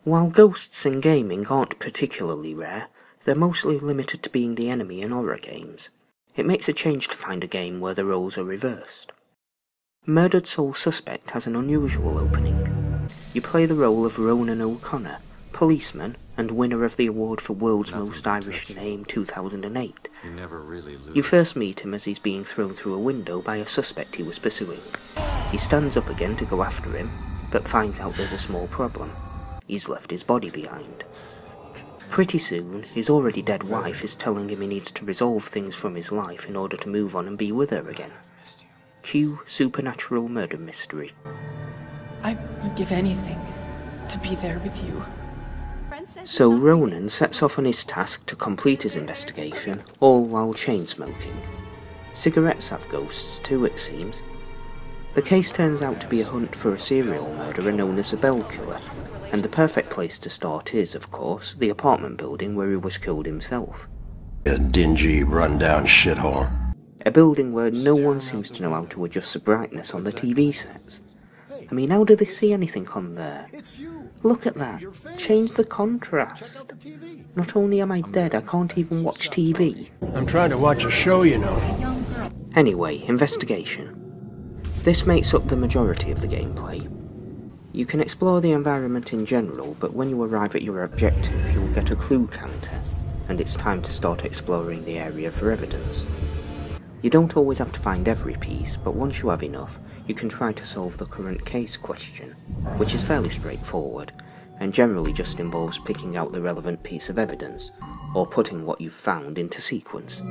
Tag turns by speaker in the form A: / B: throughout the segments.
A: While ghosts in gaming aren't particularly rare, they're mostly limited to being the enemy in horror games. It makes a change to find a game where the roles are reversed. Murdered Soul Suspect has an unusual opening. You play the role of Ronan O'Connor, policeman and winner of the award for World's Most Irish Name 2008. You first meet him as he's being thrown through a window by a suspect he was pursuing. He stands up again to go after him, but finds out there's a small problem. He's left his body behind. Pretty soon, his already dead wife is telling him he needs to resolve things from his life in order to move on and be with her again. Cue supernatural murder mystery.
B: I would give anything to be there with you.
A: So Ronan sets off on his task to complete his investigation, all while chain-smoking. Cigarettes have ghosts too, it seems. The case turns out to be a hunt for a serial murderer known as the Bell Killer, and the perfect place to start is, of course, the apartment building where he was killed himself.
C: A dingy, run-down shithole.
A: A building where no one seems to know how to adjust the brightness on the TV sets. I mean, how do they see anything on there? Look at that. Change the contrast. Not only am I dead, I can't even watch TV.
C: I'm trying to watch a show, you know.
A: Anyway, investigation. This makes up the majority of the gameplay. You can explore the environment in general, but when you arrive at your objective, you'll get a clue counter, and it's time to start exploring the area for evidence. You don't always have to find every piece, but once you have enough, you can try to solve the current case question, which is fairly straightforward, and generally just involves picking out the relevant piece of evidence, or putting what you've found into sequence.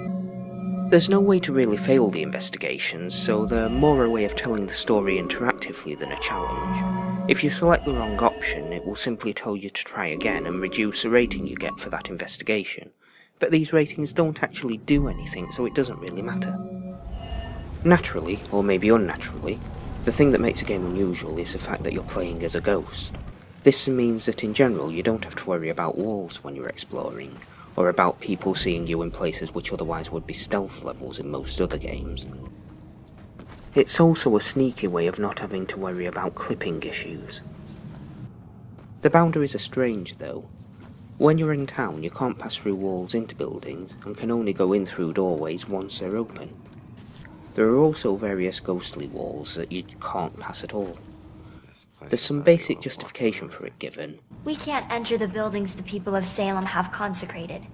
A: There's no way to really fail the investigations, so they're more a way of telling the story interactively than a challenge. If you select the wrong option, it will simply tell you to try again and reduce the rating you get for that investigation. But these ratings don't actually do anything, so it doesn't really matter. Naturally, or maybe unnaturally, the thing that makes a game unusual is the fact that you're playing as a ghost. This means that in general you don't have to worry about walls when you're exploring, or about people seeing you in places which otherwise would be stealth levels in most other games. It's also a sneaky way of not having to worry about clipping issues. The boundaries are strange though. When you're in town, you can't pass through walls into buildings, and can only go in through doorways once they're open. There are also various ghostly walls that you can't pass at all. There's some basic justification for it given.
D: We can't enter the buildings the people of Salem have consecrated,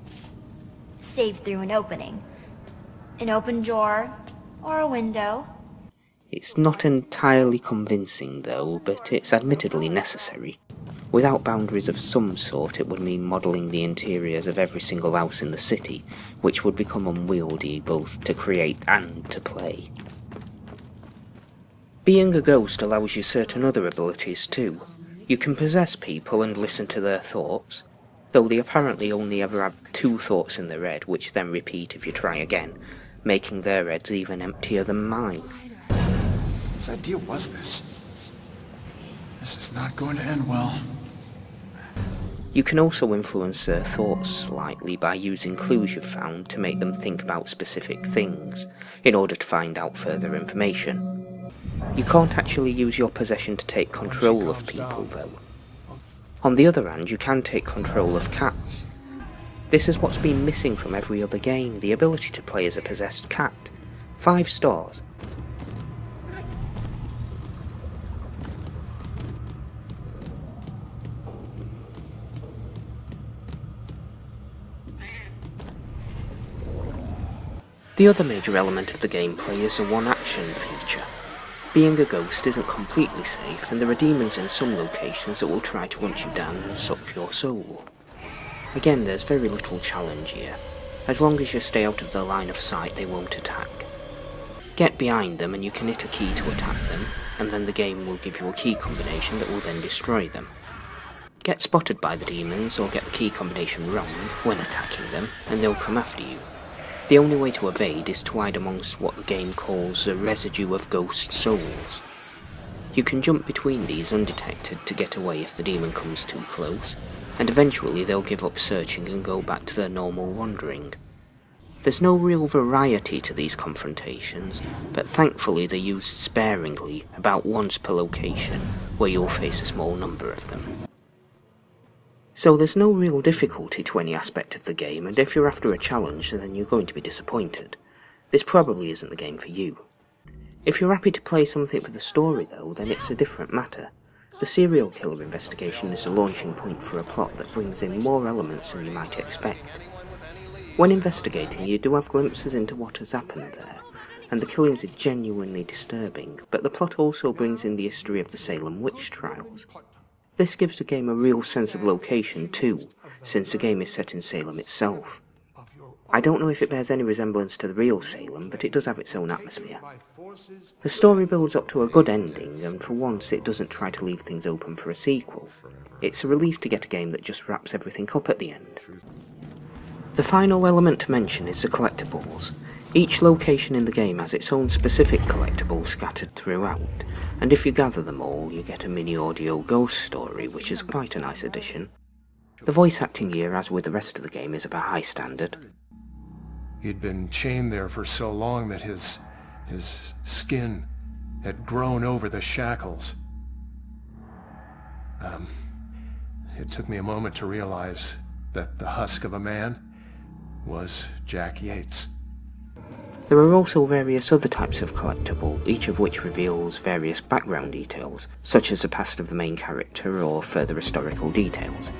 D: save through an opening. An open door, or a window.
A: It's not entirely convincing though, but it's admittedly necessary. Without boundaries of some sort, it would mean modelling the interiors of every single house in the city, which would become unwieldy both to create and to play. Being a ghost allows you certain other abilities too. You can possess people and listen to their thoughts, though they apparently only ever have 2 thoughts in their head, which then repeat if you try again, making their heads even emptier than mine.
E: Whose idea was this? This is not going to end well.
A: You can also influence their thoughts slightly by using clues you've found to make them think about specific things, in order to find out further information. You can't actually use your possession to take control of people though. On the other hand, you can take control of cats. This is what's been missing from every other game, the ability to play as a possessed cat. 5 stars. The other major element of the gameplay is the one-action feature. Being a ghost isn't completely safe, and there are demons in some locations that will try to hunt you down and suck your soul. Again, there's very little challenge here. As long as you stay out of their line of sight, they won't attack. Get behind them and you can hit a key to attack them, and then the game will give you a key combination that will then destroy them. Get spotted by the demons or get the key combination wrong when attacking them, and they'll come after you. The only way to evade is to hide amongst what the game calls a residue of ghost souls. You can jump between these undetected to get away if the demon comes too close, and eventually they'll give up searching and go back to their normal wandering. There's no real variety to these confrontations, but thankfully they're used sparingly, about once per location, where you'll face a small number of them. So there's no real difficulty to any aspect of the game, and if you're after a challenge then you're going to be disappointed. This probably isn't the game for you. If you're happy to play something for the story though, then it's a different matter. The serial killer investigation is a launching point for a plot that brings in more elements than you might expect. When investigating, you do have glimpses into what has happened there, and the killings are genuinely disturbing, but the plot also brings in the history of the Salem witch trials. This gives the game a real sense of location too, since the game is set in Salem itself. I don't know if it bears any resemblance to the real Salem, but it does have its own atmosphere. The story builds up to a good ending, and for once it doesn't try to leave things open for a sequel. It's a relief to get a game that just wraps everything up at the end. The final element to mention is the collectibles. Each location in the game has its own specific collectibles scattered throughout, and if you gather them all, you get a mini audio ghost story, which is quite a nice addition. The voice acting here, as with the rest of the game, is of a high standard.
C: He'd been chained there for so long that his skin had grown over the shackles. It took me a moment to realize that the husk of a man was Jack Yates.
A: There are also various other types of collectible, each of which reveals various background details, such as the past of the main character or further historical details.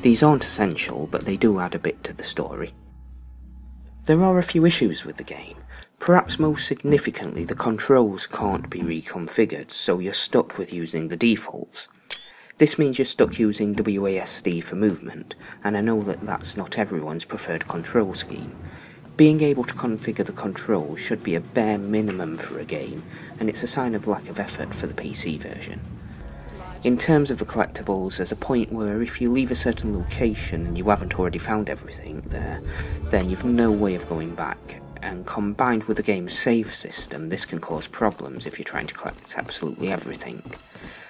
A: These aren't essential, but they do add a bit to the story. There are a few issues with the game. Perhaps most significantly, the controls can't be reconfigured, so you're stuck with using the defaults. This means you're stuck using WASD for movement, and I know that that's not everyone's preferred control scheme. Being able to configure the controls should be a bare minimum for a game, and it's a sign of lack of effort for the PC version. In terms of the collectibles, there's a point where if you leave a certain location and you haven't already found everything there, then you've no way of going back, and combined with the game's save system, this can cause problems if you're trying to collect absolutely everything.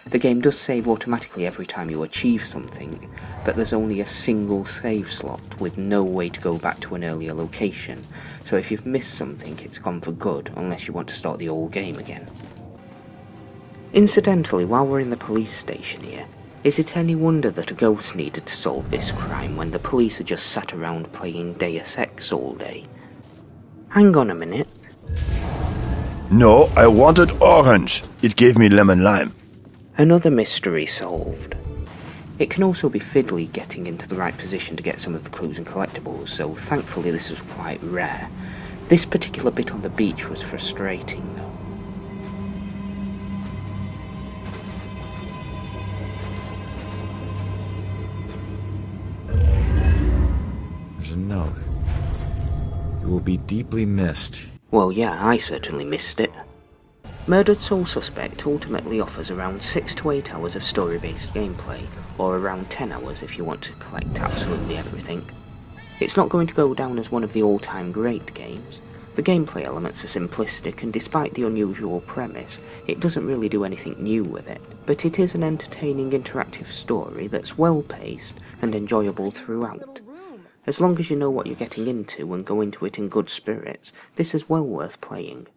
A: The game does save automatically every time you achieve something, but there's only a single save slot with no way to go back to an earlier location, so if you've missed something it's gone for good unless you want to start the old game again. Incidentally, while we're in the police station here, is it any wonder that a ghost needed to solve this crime when the police had just sat around playing Deus Ex all day? Hang on a minute.
F: No, I wanted orange. It gave me lemon lime.
A: Another mystery solved. It can also be fiddly getting into the right position to get some of the clues and collectibles, so thankfully this was quite rare. This particular bit on the beach was frustrating though.
G: There's a note. You will be deeply missed.
A: Well yeah, I certainly missed it. Murdered Soul Suspect ultimately offers around 6 to 8 hours of story-based gameplay, or around 10 hours if you want to collect absolutely everything. It's not going to go down as one of the all-time great games. The gameplay elements are simplistic, and despite the unusual premise, it doesn't really do anything new with it. But it is an entertaining interactive story that's well-paced and enjoyable throughout. As long as you know what you're getting into and go into it in good spirits, this is well worth playing.